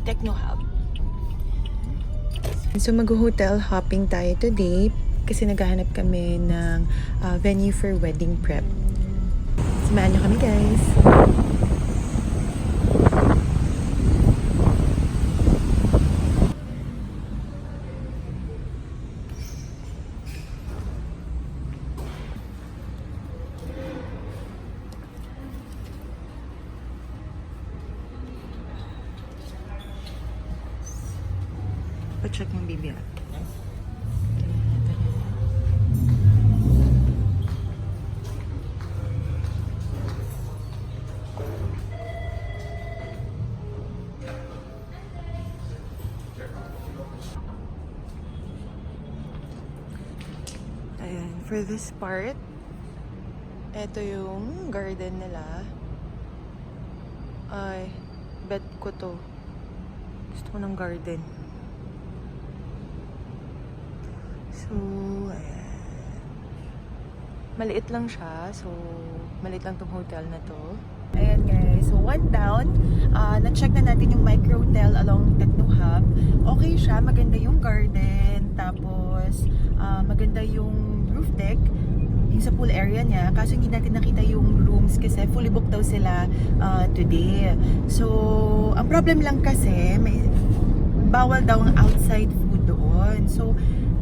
Techno Hub. So mag-hotel hopping tayo today kasi naghahanap kami ng venue for wedding prep. Samahan niyo kami, guys. Pa-check ng BBR. Ayan, for this part, ito yung garden nila. Ay, bet ko to. Gusto ko ng garden. So, ayan. Maliit lang siya. So, maliit lang tong hotel na to. Ayan guys, so one down. Na-check na natin yung micro-hotel along Techno Hub. Okay siya, maganda yung garden. Tapos, maganda yung roof deck. Yung sa pool area niya. Kaso hindi natin nakita yung rooms kasi fully booked daw sila today. So, ang problem lang kasi, may bawal daw ang outside food doon. So,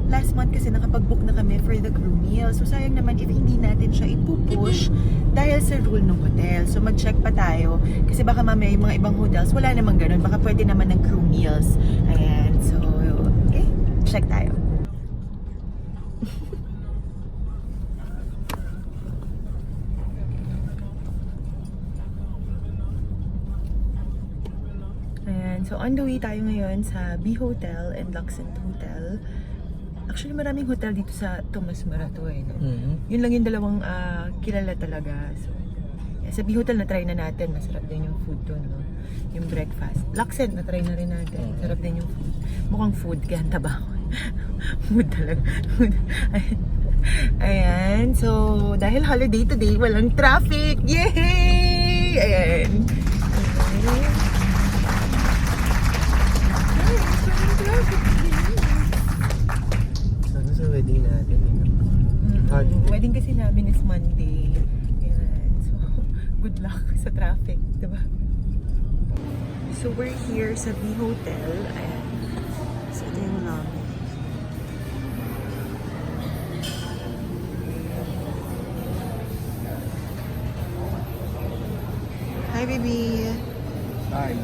last month kasi nakapag-book na kami for the crew meal. So, sayang naman if hindi natin siya ipupush dahil sa rule ng hotel. So, mag-check pa tayo. Kasi baka mamaya yung mga ibang hotels, wala namang ganun. Baka pwede naman ng crew meals. Ayan. So, okay. Check tayo. Ayan. So, on the way tayo ngayon sa B Hotel and Luxent Hotel. Actually, maraming hotel dito sa Tomas Morato eh. No? Yun lang yung dalawang kilala talaga. So, yeah, sa B Hotel na-try na natin. Masarap din yung food doon. No? Yung breakfast. Luxent na-try na rin natin. Masarap din yung food. Mukhang food, kaya taba ko. Food talaga. Ayan. So, dahil holiday today, walang traffic. Yay! Ayan. Okay. Wedding natin. Wedding kasi namin is Monday. Yan. So, good luck sa traffic, diba? So, we're here sa B Hotel. Ayan. So, ito yung lobby. Hi, baby! Hi!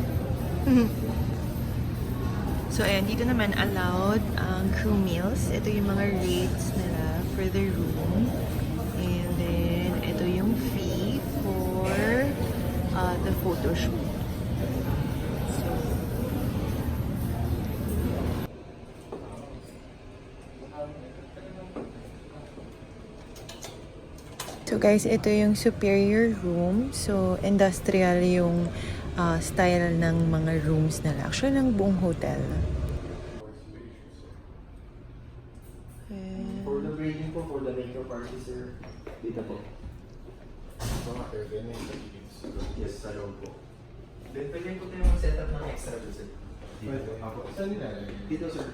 So, ayan, dito naman allowed ang crew meals. Ito yung mga rates nila for the room. And then, ito yung fee for the photo shoot. So guys, ito yung superior room. So, industrial yung style ng mga rooms nila. Actually, ng buong hotel. For the grading po, for the makeup party, sir, dito po. Yes, sa loob po. Then, pwede po tayo mag-setup ng extra dito, sir. Dito. Ako. Saan nila? Dito, sir.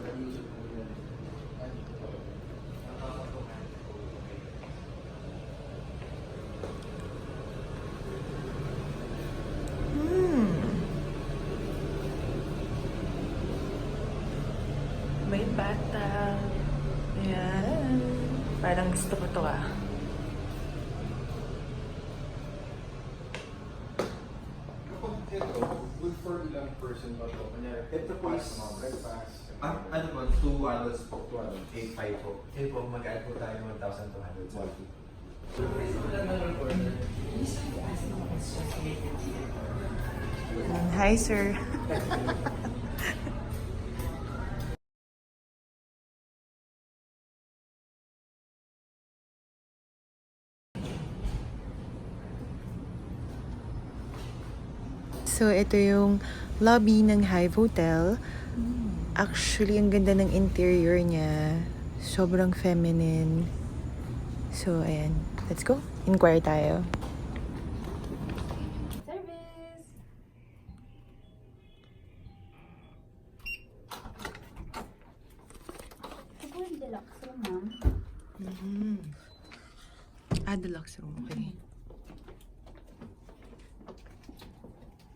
May bata. Ayan. Parang gusto ko to Kapag ito, good for ilang person ba ito? Kanyari, Ito po is breakfast. ano po, 2 adults po. 2 adults. 8-5 po. Okay po, mag-add po tayo 1,200 sa Hi, sir. So, ito yung lobby ng Hive Hotel. Actually, ang ganda ng interior niya. Sobrang feminine. So, ayan. Let's go. Inquire tayo. Service! Deluxe room. Okay.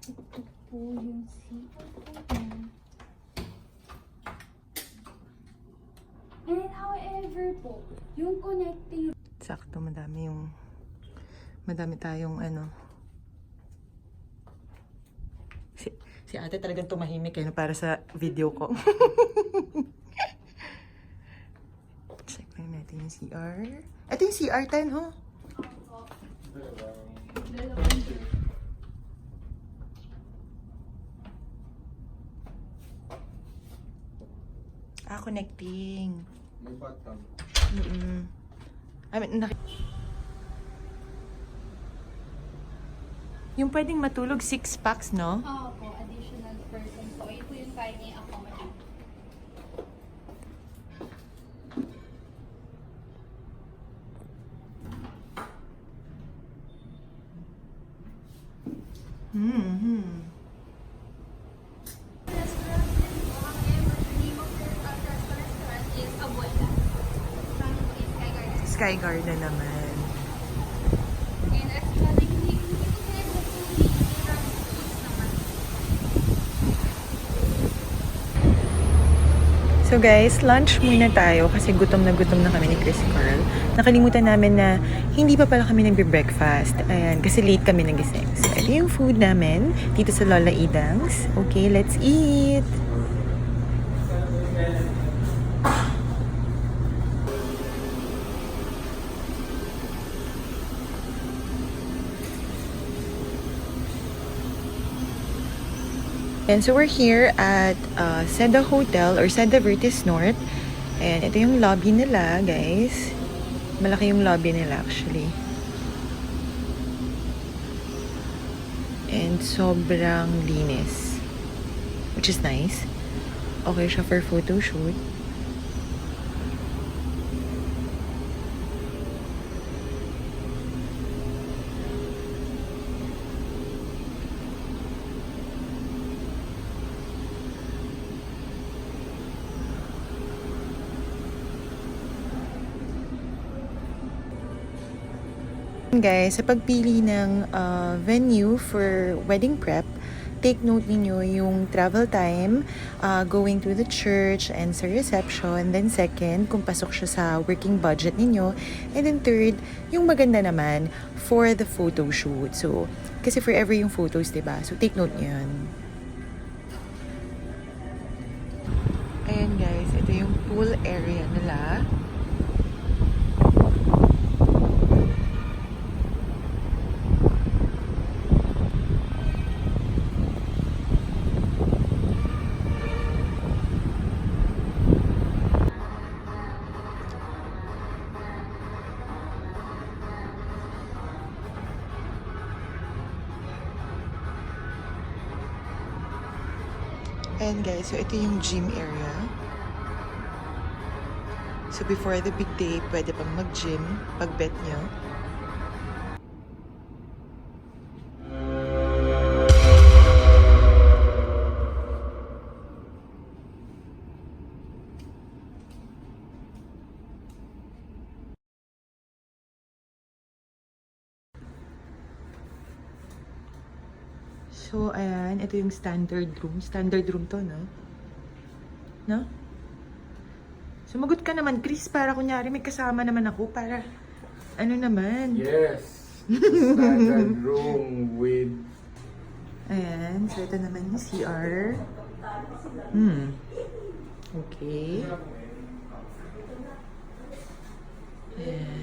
Ito po yung CR niya. And however po, yung connecting Sakto, madami tayong ano. Si ate talagang tumahimik eh, no, para sa video ko. Check lang natin yung CR. Ito yung CR10, oh. dalawang door. Connecting. May bathtub. I mean, yung pwedeng matulog 6 packs, no? Oo po, additional person po. Yun po yung kaya niya accommodate. Restaurant din po. However, the name of the restaurant is Abuela. From Sky Garden. Sky Garden naman. And as well, hindi po sila the fully run foods naman. So guys, lunch muna tayo kasi gutom na kami ni Chris Carl. Nakalimutan namin na hindi pa pala kami nagbe-breakfast. Ayan, kasi late kami nagising. So ito yung food namin dito sa Lola Idang's. Okay, let's eat! And so we're here at Seda Hotel or Seda Vertis North. And ito yung lobby nila, guys. Malaki yung lobby nila actually. And sobrang linis. Which is nice. Okay siya for photo shoot. Guys, sa pagpili ng venue for wedding prep, take note ninyo yung travel time, going to the church and sa reception. Then second, kung pasok siya sa working budget ninyo. And then third, yung maganda naman for the photo shoot. So, kasi forever yung photos, diba? So, take note nyo yun. Ayan guys, ito yung pool area nila. Ayan guys, so ito yung gym area. So before the big day, pwede pang mag-gym pag bet nyo. So, ayan. Ito yung standard room. Standard room to, no? No? Sumagot ka naman, Chris. Para kunyari may kasama naman ako. Para, ano naman? Yes! Standard room with... Ayan. So, ito naman yung CR. Okay. Ayan.